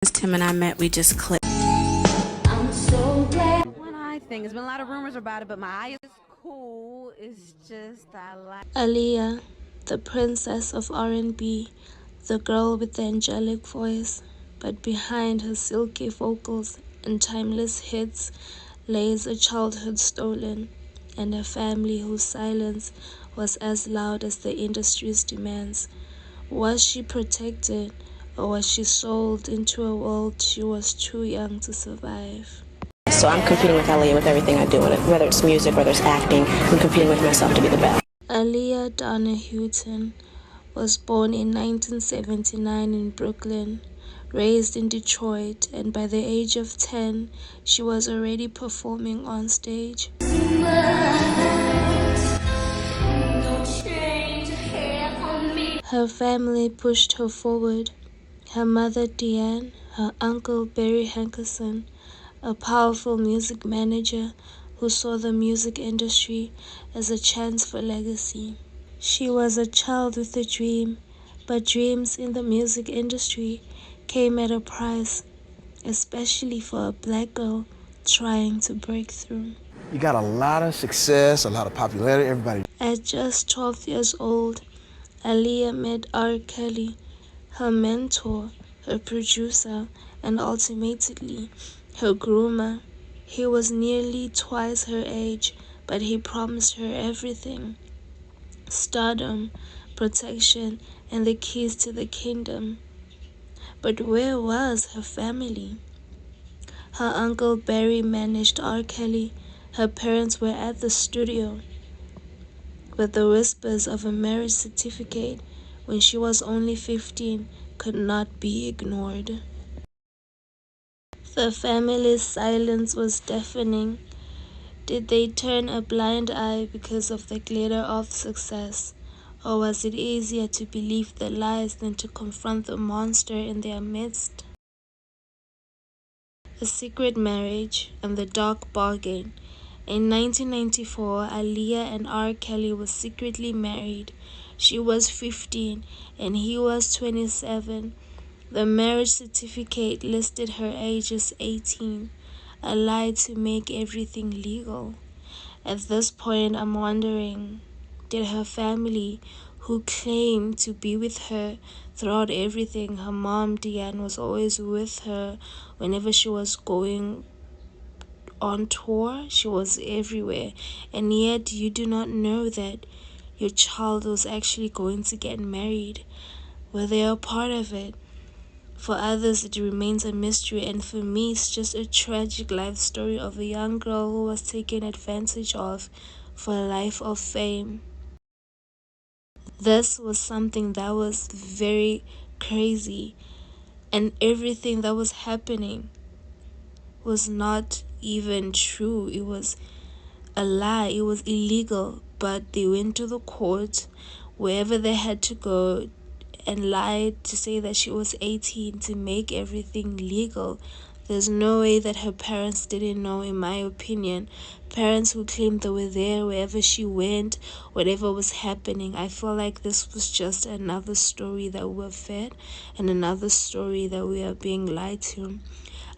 Tim and I met, we just clicked. I'm so glad. One eye thing. There's been a lot of rumors about it, but my eye is cool. It's just I like Aaliyah, the princess of R&B, the girl with the angelic voice, but behind her silky vocals and timeless hits lays a childhood stolen and a family whose silence was as loud as the industry's demands. Was she protected, or was she sold into a world she was too young to survive? So I'm competing with Aaliyah with everything I do, whether it's music, whether it's acting. I'm competing with myself to be the best. Aaliyah Donna Houghton was born in 1979 in Brooklyn, raised in Detroit, and by the age of 10, she was already performing on stage. Her family pushed her forward. Her mother Deanne, her uncle Barry Hankerson, a powerful music manager who saw the music industry as a chance for legacy. She was a child with a dream, but dreams in the music industry came at a price, especially for a black girl trying to break through. You got a lot of success, a lot of popularity, everybody. At just 12 years old, Aaliyah met R. Kelly, her mentor, her producer, and ultimately her groomer. He was nearly twice her age, but he promised her everything: stardom, protection, and the keys to the kingdom. But where was her family? Her uncle Barry managed R. Kelly. Her parents were at the studio, but the whispers of a marriage certificate when she was only 15 could not be ignored. The family's silence was deafening. Did they turn a blind eye because of the glitter of success? Or was it easier to believe the lies than to confront the monster in their midst? A secret marriage and the dark bargain. In 1994, Aaliyah and R. Kelly were secretly married. She was 15 and he was 27. The marriage certificate listed her age as 18, a lie to make everything legal. At this point, I'm wondering, did her family, who claimed to be with her throughout everything, her mom, Deanne, was always with her whenever she was going on tour, she was everywhere, and yet you do not know that your child was actually going to get married? Were they a part of it? For others, it remains a mystery, and for me, it's just a tragic life story of a young girl who was taken advantage of for a life of fame. This was something that was very crazy, and everything that was happening was not even true. It was a lie. It was illegal, but they went to the court, wherever they had to go, and lied to say that she was 18 to make everything legal. There's no way that her parents didn't know, in my opinion. Parents who claimed they were there wherever she went, whatever was happening. I feel like this was just another story that we were fed and another story that we are being lied to.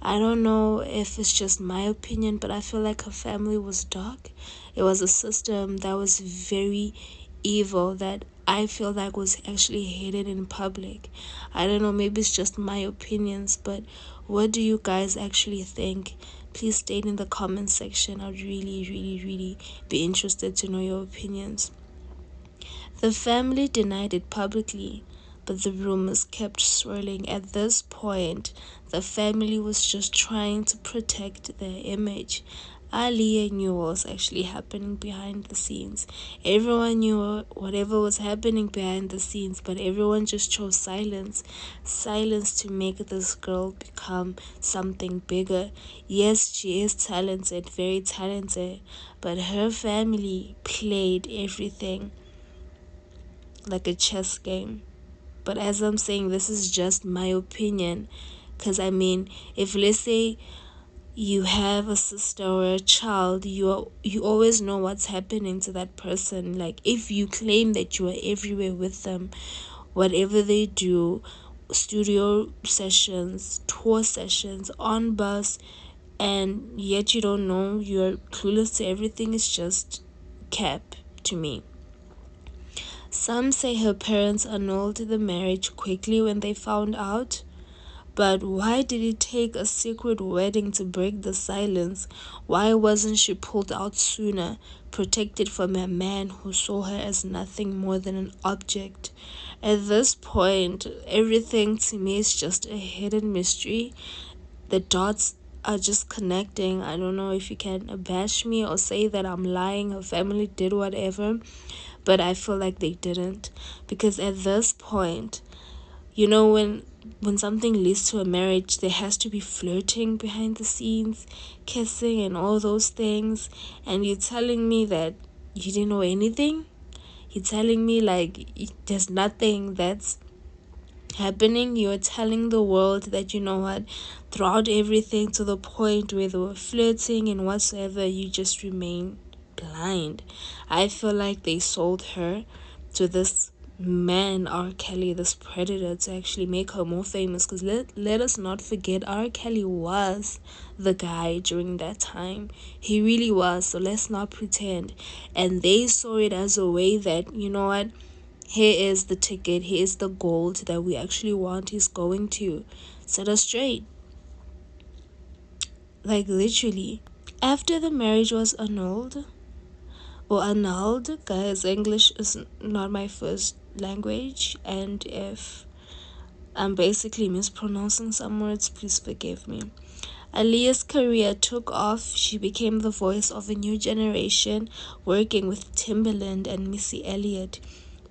I don't know if it's just my opinion, but I feel like her family was dark. It was a system that was very evil, that I feel like was actually hated in public. I don't know, maybe it's just my opinions, but what do you guys actually think? Please state in the comment section. I'd really be interested to know your opinions. The family denied it publicly, but the rumors kept swirling. At this point, the family was just trying to protect their image. Aaliyah knew what was actually happening behind the scenes. Everyone knew whatever was happening behind the scenes, but everyone just chose silence. Silence to make this girl become something bigger. Yes, she is talented, very talented, but her family played everything like a chess game. But as I'm saying, this is just my opinion, because I mean, if let's say you have a sister or a child, you always know what's happening to that person. Like, if you claim that you are everywhere with them, whatever they do, studio sessions, tour sessions, on bus, and yet you don't know, you're clueless to everything. Is just cap to me. Some say her parents annulled the marriage quickly when they found out. But why did it take a secret wedding to break the silence? Why wasn't she pulled out sooner, protected from a man who saw her as nothing more than an object? At this point, everything to me is just a hidden mystery. The dots are just connecting. I don't know if you can bash me or say that I'm lying, her family did whatever, but I feel like they didn't. Because at this point, you know, when something leads to a marriage, there has to be flirting behind the scenes, kissing and all those things. And you're telling me that you didn't know anything? You're telling me like there's nothing that's happening? You're telling the world that, you know what, throughout everything to the point where they were flirting and whatsoever, you just remain blind. I feel like they sold her to this man, R. Kelly, this predator, to actually make her more famous. Because let us not forget, R. Kelly was the guy during that time. He really was. So let's not pretend. And they saw it as a way that, you know what, here is the ticket, here is the gold that we actually want. He's going to set us straight. Like literally. After the marriage was annulled, guys, English is not my first language, and if I'm basically mispronouncing some words, please forgive me. Aaliyah's career took off. She became the voice of a new generation, working with Timbaland and Missy Elliott.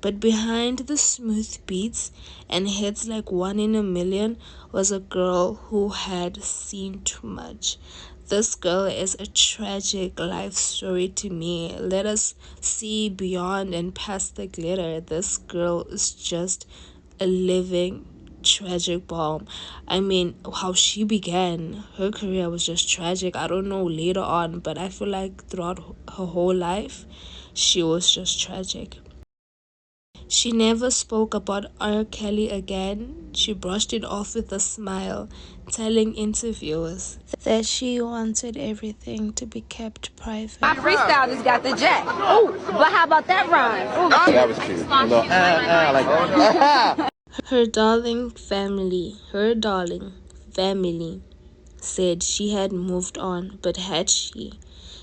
But behind the smooth beats and hits like One in a Million was a girl who had seen too much. This girl is a tragic life story to me. Let us see beyond and past the glitter. This girl is just a living tragic bomb. I mean, how she began her career was just tragic. I don't know later on, but I feel like throughout her whole life, she was just tragic. She never spoke about R. Kelly again. She brushed it off with a smile, telling interviewers that she wanted everything to be kept private. My freestyle just got the jack. Oh, but how about that rhyme? Ooh. That was cute. Like that. Her darling family said she had moved on, but had she?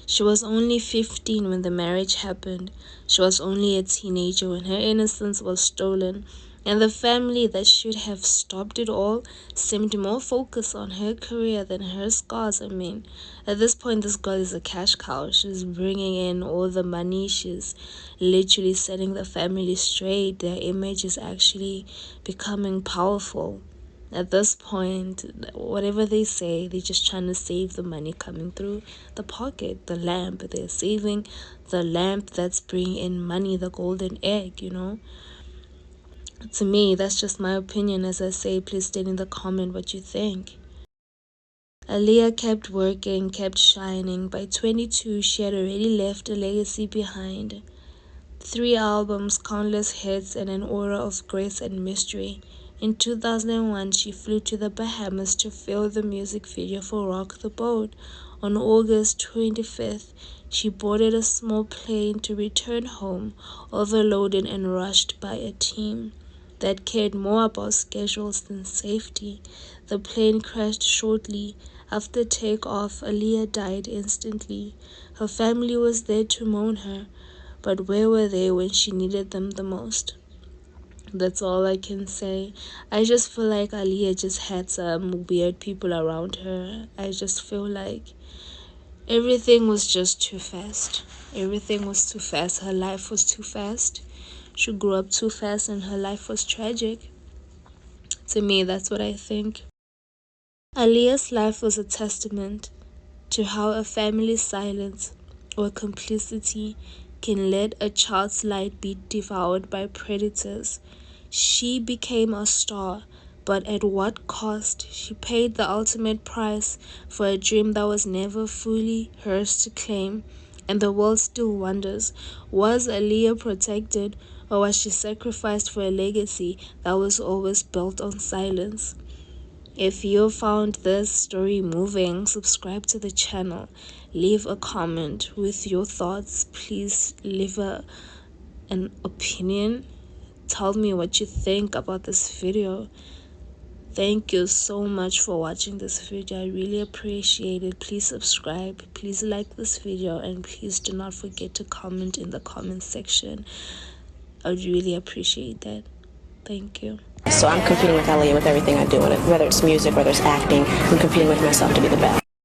She was only 15 when the marriage happened. She was only a teenager when her innocence was stolen. And the family that should have stopped it all seemed more focused on her career than her scars. I mean, at this point, this girl is a cash cow. She's bringing in all the money. She's literally setting the family straight. Their image is actually becoming powerful. At this point, whatever they say, they're just trying to save the money coming through the pocket, the lamp. They're saving the lamp that's bringing in money, the golden egg, you know. To me, that's just my opinion. As I say, please state in the comment what you think. Aaliyah kept working, kept shining. By 22, she had already left a legacy behind. 3 albums, countless hits, and an aura of grace and mystery. In 2001, she flew to the Bahamas to film the music video for Rock the Boat. On August 25th, she boarded a small plane to return home, overloaded and rushed by a team that cared more about schedules than safety. The plane crashed shortly. After takeoff, Aaliyah died instantly. Her family was there to mourn her, but where were they when she needed them the most? That's all I can say. I just feel like Aaliyah just had some weird people around her. I just feel like everything was just too fast. Everything was too fast. Her life was too fast. She grew up too fast and her life was tragic. To me, that's what I think. Aaliyah's life was a testament to how a family's silence or complicity can let a child's light be devoured by predators. She became a star, but at what cost? She paid the ultimate price for a dream that was never fully hers to claim. And the world still wonders, was Aaliyah protected Or was she sacrificed for a legacy that was always built on silence? If you found this story moving, subscribe to the channel. Leave a comment with your thoughts. Please leave an opinion. Tell me what you think about this video. Thank you so much for watching this video. I really appreciate it. Please subscribe, please like this video, and please do not forget to comment in the comment section. I would really appreciate that. Thank you. So I'm competing with Aaliyah with everything I do, whether it's music, whether it's acting. I'm competing with myself to be the best.